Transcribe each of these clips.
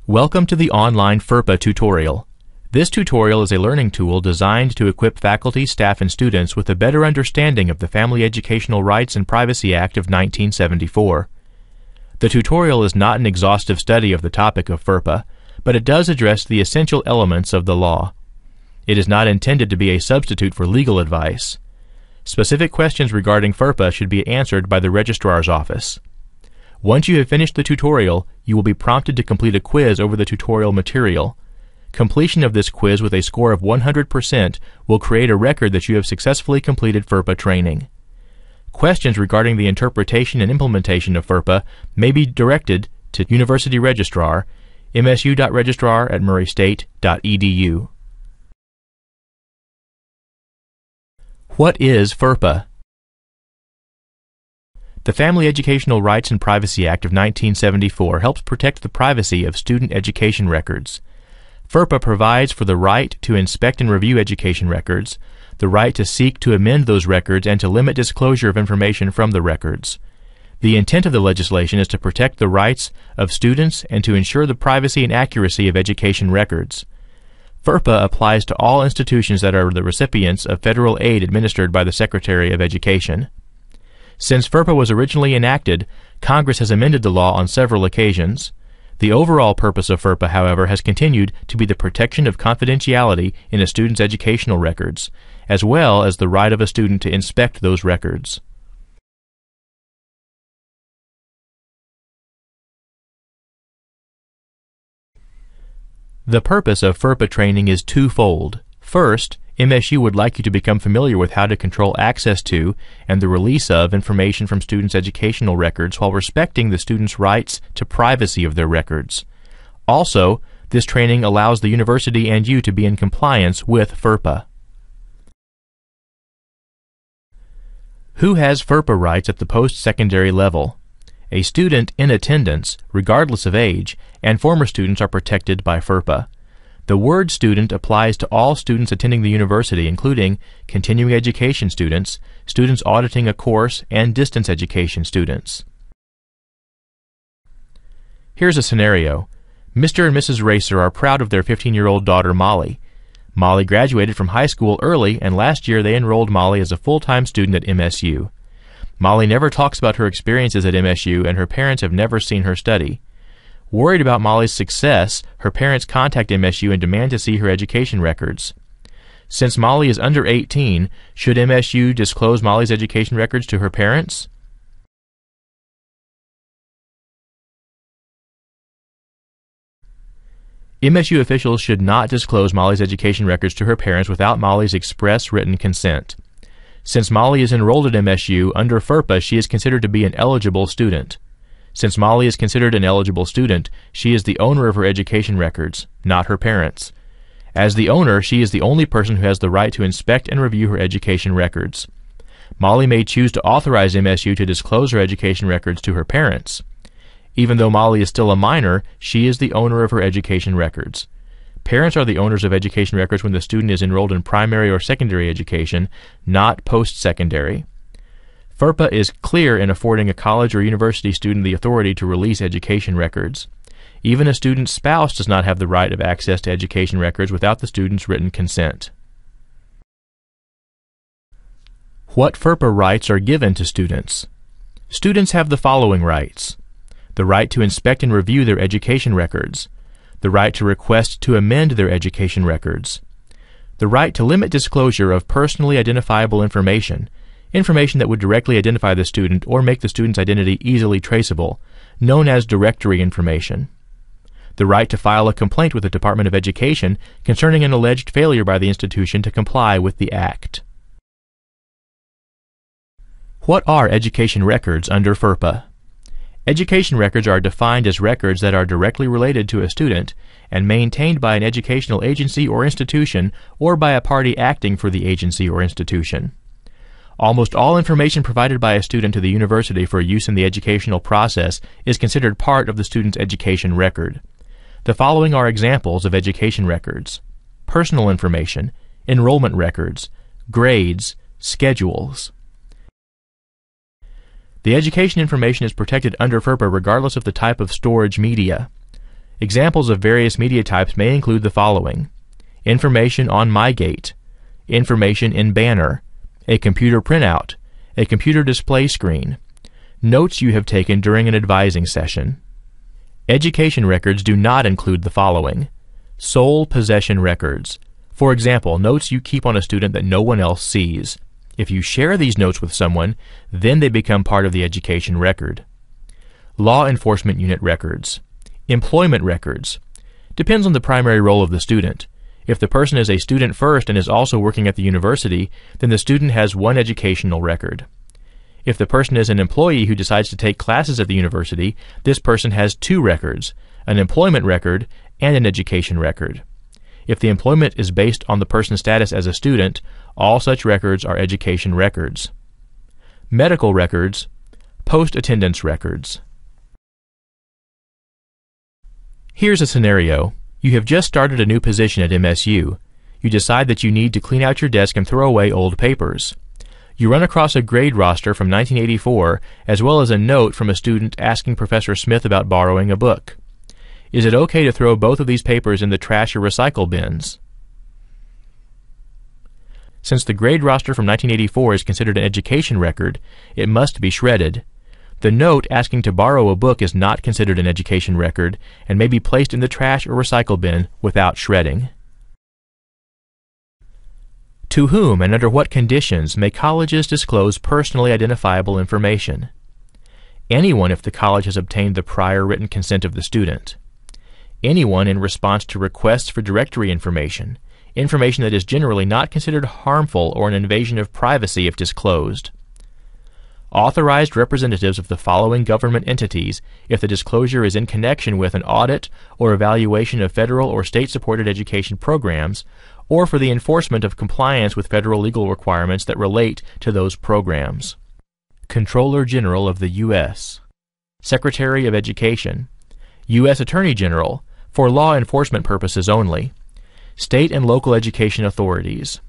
Welcome to the online FERPA tutorial. This tutorial is a learning tool designed to equip faculty, staff, and students with a better understanding of the Family Educational Rights and Privacy Act of 1974. The tutorial is not an exhaustive study of the topic of FERPA, but it does address the essential elements of the law. It is not intended to be a substitute for legal advice. Specific questions regarding FERPA should be answered by the Registrar's Office. Once you have finished the tutorial, you will be prompted to complete a quiz over the tutorial material. Completion of this quiz with a score of 100% will create a record that you have successfully completed FERPA training. Questions regarding the interpretation and implementation of FERPA may be directed to University Registrar, msu.registrar@murraystate.edu. What is FERPA? The Family Educational Rights and Privacy Act of 1974 helps protect the privacy of student education records. FERPA provides for the right to inspect and review education records, the right to seek to amend those records, and to limit disclosure of information from the records. The intent of the legislation is to protect the rights of students and to ensure the privacy and accuracy of education records. FERPA applies to all institutions that are the recipients of federal aid administered by the Secretary of Education. Since FERPA was originally enacted, Congress has amended the law on several occasions. The overall purpose of FERPA, however, has continued to be the protection of confidentiality in a student's educational records, as well as the right of a student to inspect those records. The purpose of FERPA training is twofold. First, MSU would like you to become familiar with how to control access to and the release of information from students' educational records while respecting the students' rights to privacy of their records. Also, this training allows the university and you to be in compliance with FERPA. Who has FERPA rights at the post-secondary level? A student in attendance, regardless of age, and former students are protected by FERPA. The word student applies to all students attending the university, including continuing education students, students auditing a course, and distance education students. Here's a scenario. Mr. and Mrs. Racer are proud of their 15-year-old daughter, Molly. Molly graduated from high school early, and last year they enrolled Molly as a full-time student at MSU. Molly never talks about her experiences at MSU, and her parents have never seen her study. Worried about Molly's success, her parents contact MSU and demand to see her education records. Since Molly is under 18, should MSU disclose Molly's education records to her parents? MSU officials should not disclose Molly's education records to her parents without Molly's express written consent. Since Molly is enrolled at MSU, under FERPA she is considered to be an eligible student. Since Molly is considered an eligible student, she is the owner of her education records, not her parents. As the owner, she is the only person who has the right to inspect and review her education records. Molly may choose to authorize MSU to disclose her education records to her parents. Even though Molly is still a minor, she is the owner of her education records. Parents are the owners of education records when the student is enrolled in primary or secondary education, not post-secondary. FERPA is clear in affording a college or university student the authority to release education records. Even a student's spouse does not have the right of access to education records without the student's written consent. What FERPA rights are given to students? Students have the following rights: the right to inspect and review their education records, the right to request to amend their education records, the right to limit disclosure of personally identifiable information that would directly identify the student or make the student's identity easily traceable, known as directory information. The right to file a complaint with the Department of Education concerning an alleged failure by the institution to comply with the Act. What are education records under FERPA? Education records are defined as records that are directly related to a student and maintained by an educational agency or institution or by a party acting for the agency or institution. Almost all information provided by a student to the university for use in the educational process is considered part of the student's education record. The following are examples of education records: personal information, enrollment records, grades, schedules. The education information is protected under FERPA regardless of the type of storage media. Examples of various media types may include the following: information on MyGate, information in banner, a computer printout, a computer display screen, notes you have taken during an advising session. Education records do not include the following: sole possession records. For example, notes you keep on a student that no one else sees. If you share these notes with someone, then they become part of the education record. Law enforcement unit records. Employment records. Depends on the primary role of the student. If the person is a student first and is also working at the university, then the student has one educational record. If the person is an employee who decides to take classes at the university, this person has two records, an employment record and an education record. If the employment is based on the person's status as a student, all such records are education records. Medical records, post-attendance records. Here's a scenario. You have just started a new position at MSU. You decide that you need to clean out your desk and throw away old papers. You run across a grade roster from 1984, as well as a note from a student asking Professor Smith about borrowing a book. Is it okay to throw both of these papers in the trash or recycle bins? Since the grade roster from 1984 is considered an education record, it must be shredded. The note asking to borrow a book is not considered an education record and may be placed in the trash or recycle bin without shredding. To whom and under what conditions may colleges disclose personally identifiable information? Anyone if the college has obtained the prior written consent of the student. Anyone in response to requests for directory information, information that is generally not considered harmful or an invasion of privacy if disclosed. Authorized representatives of the following government entities if the disclosure is in connection with an audit or evaluation of federal or state-supported education programs, or for the enforcement of compliance with federal legal requirements that relate to those programs. Comptroller General of the U.S., Secretary of Education, U.S. Attorney General, for law enforcement purposes only, state and local education authorities.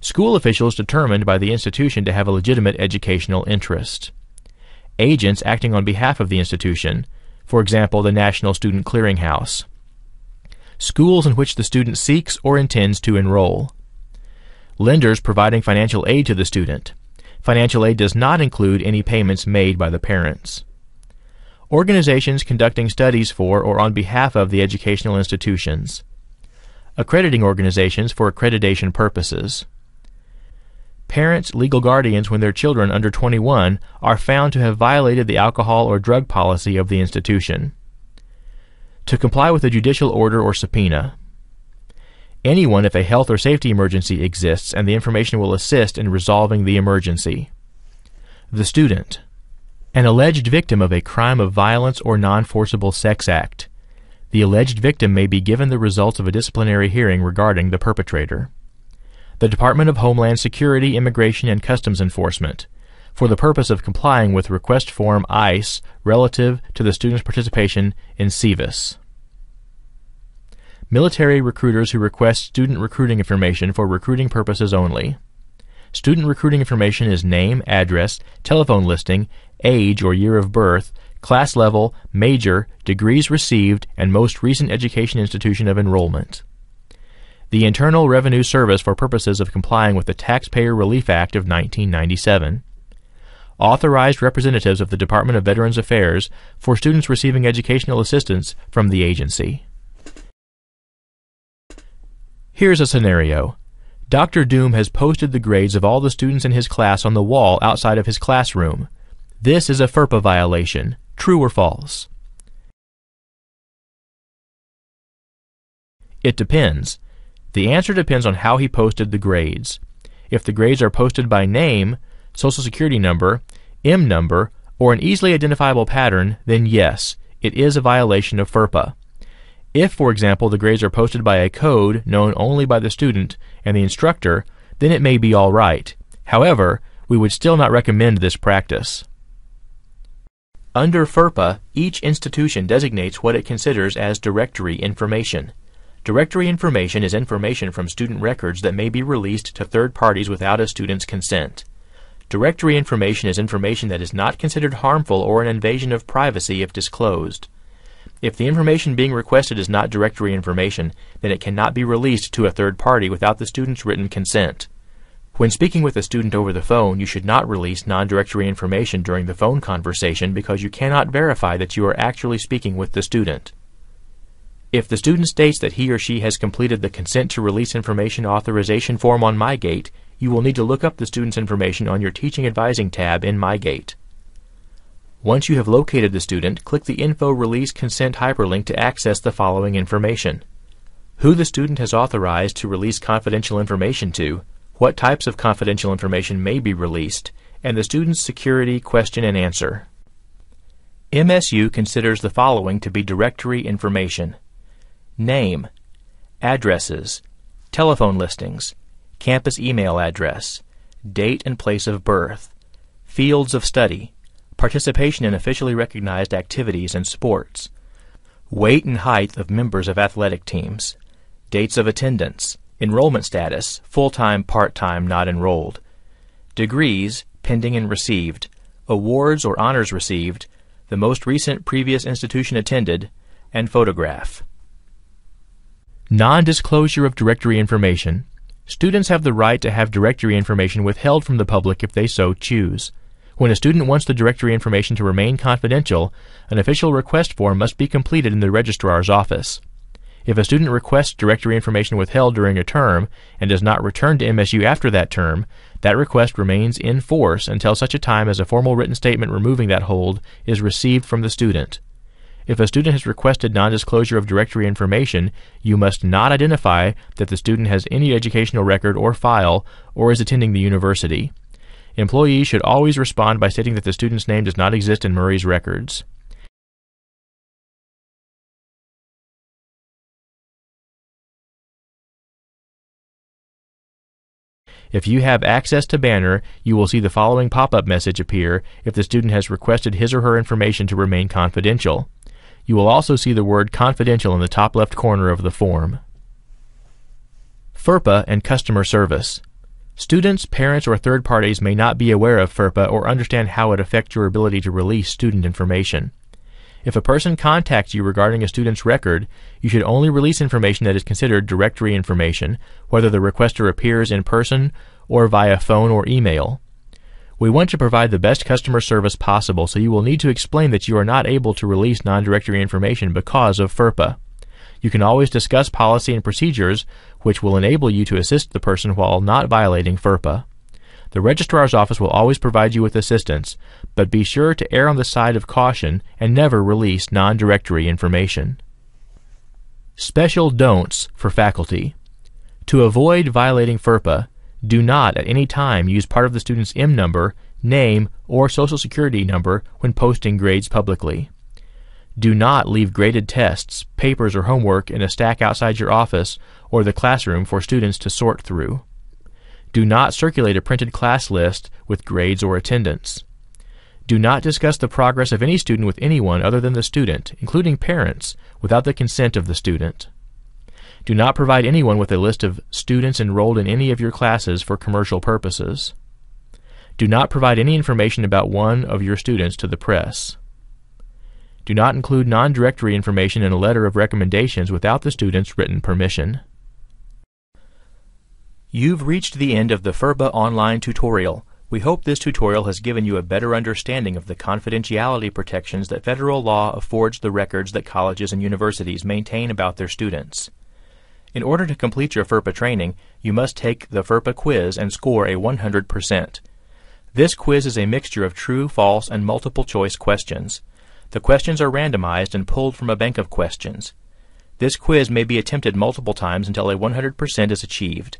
School officials determined by the institution to have a legitimate educational interest. Agents acting on behalf of the institution, for example, the National Student Clearinghouse. Schools in which the student seeks or intends to enroll. Lenders providing financial aid to the student. Financial aid does not include any payments made by the parents. Organizations conducting studies for or on behalf of the educational institutions. Accrediting organizations for accreditation purposes. Parents, legal guardians when their children under 21 are found to have violated the alcohol or drug policy of the institution. To comply with a judicial order or subpoena. Anyone if a health or safety emergency exists and the information will assist in resolving the emergency. The student. An alleged victim of a crime of violence or non-forcible sex act. The alleged victim may be given the results of a disciplinary hearing regarding the perpetrator. The Department of Homeland Security, Immigration, and Customs Enforcement, for the purpose of complying with Request Form ICE relative to the student's participation in SEVIS. Military recruiters who request student recruiting information for recruiting purposes only. Student recruiting information is name, address, telephone listing, age or year of birth, class level, major, degrees received, and most recent education institution of enrollment. The Internal Revenue Service for purposes of complying with the Taxpayer Relief Act of 1997. Authorized representatives of the Department of Veterans Affairs for students receiving educational assistance from the agency. Here's a scenario. Dr. Doom has posted the grades of all the students in his class on the wall outside of his classroom. This is a FERPA violation. True or false? It depends. The answer depends on how he posted the grades. If the grades are posted by name, Social Security number, M number, or an easily identifiable pattern, then yes, it is a violation of FERPA. If, for example, the grades are posted by a code known only by the student and the instructor, then it may be all right. However, we would still not recommend this practice. Under FERPA, each institution designates what it considers as directory information. Directory information is information from student records that may be released to third parties without a student's consent. Directory information is information that is not considered harmful or an invasion of privacy if disclosed. If the information being requested is not directory information, then it cannot be released to a third party without the student's written consent. When speaking with a student over the phone, you should not release non-directory information during the phone conversation because you cannot verify that you are actually speaking with the student. If the student states that he or she has completed the Consent to Release Information authorization form on MyGate, you will need to look up the student's information on your Teaching Advising tab in MyGate. Once you have located the student, click the Info Release Consent hyperlink to access the following information: who the student has authorized to release confidential information to, what types of confidential information may be released, and the student's security question and answer. MSU considers the following to be directory information: name, addresses, telephone listings, campus email address, date and place of birth, fields of study, participation in officially recognized activities and sports, weight and height of members of athletic teams, dates of attendance, enrollment status, full-time, part-time, not enrolled, degrees, pending and received, awards or honors received, the most recent previous institution attended, and photograph. Non-disclosure of directory information. Students have the right to have directory information withheld from the public if they so choose. When a student wants the directory information to remain confidential, an official request form must be completed in the registrar's office. If a student requests directory information withheld during a term and does not return to MSU after that term, that request remains in force until such a time as a formal written statement removing that hold is received from the student. If a student has requested non-disclosure of directory information, you must not identify that the student has any educational record or file or is attending the university. Employees should always respond by stating that the student's name does not exist in Murray's records. If you have access to Banner, you will see the following pop-up message appear if the student has requested his or her information to remain confidential. You will also see the word confidential in the top left corner of the form. FERPA and customer service. Students, parents, or third parties may not be aware of FERPA or understand how it affects your ability to release student information. If a person contacts you regarding a student's record, you should only release information that is considered directory information, whether the requester appears in person or via phone or email. We want to provide the best customer service possible, so you will need to explain that you are not able to release non-directory information because of FERPA. You can always discuss policy and procedures which will enable you to assist the person while not violating FERPA. The registrar's office will always provide you with assistance, but be sure to err on the side of caution and never release non-directory information. Special don'ts for faculty. To avoid violating FERPA, do not at any time use part of the student's M number, name, or Social Security number when posting grades publicly. Do not leave graded tests, papers, or homework in a stack outside your office or the classroom for students to sort through. Do not circulate a printed class list with grades or attendance. Do not discuss the progress of any student with anyone other than the student, including parents, without the consent of the student. Do not provide anyone with a list of students enrolled in any of your classes for commercial purposes. Do not provide any information about one of your students to the press. Do not include non-directory information in a letter of recommendations without the student's written permission. You've reached the end of the FERPA online tutorial. We hope this tutorial has given you a better understanding of the confidentiality protections that federal law affords the records that colleges and universities maintain about their students. In order to complete your FERPA training, you must take the FERPA quiz and score a 100%. This quiz is a mixture of true, false, and multiple choice questions. The questions are randomized and pulled from a bank of questions. This quiz may be attempted multiple times until a 100% is achieved.